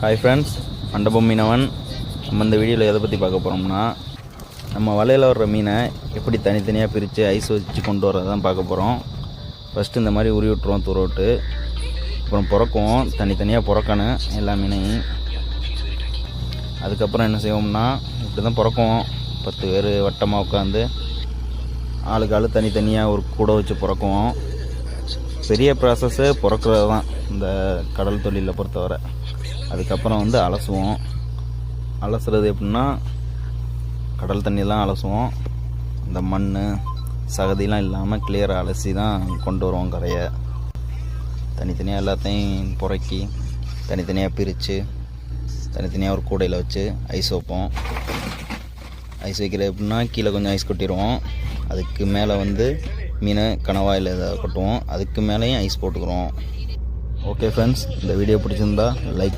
Hi friends, மண்டபம் மீனவன். நம்ம இந்த வீடியோவில் எதை பற்றி பார்க்க போகிறோம்னா, நம்ம வலையில் வர்ற மீனை எப்படி தனித்தனியாக பிரித்து ஐஸ் வச்சு கொண்டு வரதை தான் பார்க்க போகிறோம். ஃபஸ்ட்டு இந்த மாதிரி உருவி விட்டுருவோம் தூரோட்டு. அப்புறம் புறக்குவோம், தனித்தனியாக புறக்கணும் எல்லா மீனையும். அதுக்கப்புறம் என்ன செய்வோம்னா, இப்படி தான் புறக்குவோம். 10 பேர் வட்டமாக உட்காந்து ஆளுக்கு ஆள் தனித்தனியாக ஒரு கூடை வச்சு புறக்குவோம். பெரிய ப்ராசஸ்ஸு புறக்கிறது தான் இந்த கடல் தொழிலை பொறுத்தவரை. அதுக்கப்புறம் அலசுவோம். அலசுறது எப்படின்னா, கடல் தண்ணியெல்லாம் அலசுவோம். இந்த மண் சகதியெலாம் இல்லாமல் கிளியராக அலசி தான் கொண்டு வருவோம் கரையை. தனித்தனியாக எல்லாத்தையும் புறக்கி தனித்தனியாக பிரித்து தனித்தனியாக ஒரு கூடையில் வச்சு ஐஸ் வைப்போம். ஐஸ் வைக்கிறது எப்படின்னா, கீழே கொஞ்சம் ஐஸ் கொட்டிடுவோம். அதுக்கு மேலே மீன் கனவாயில் இதை கொட்டுவோம். அதுக்கு மேலேயும் ஐஸ் போட்டுக்கிறோம். ஓகே ஃப்ரெண்ட்ஸ், இந்த வீடியோ பிடிச்சிருந்தா லைக்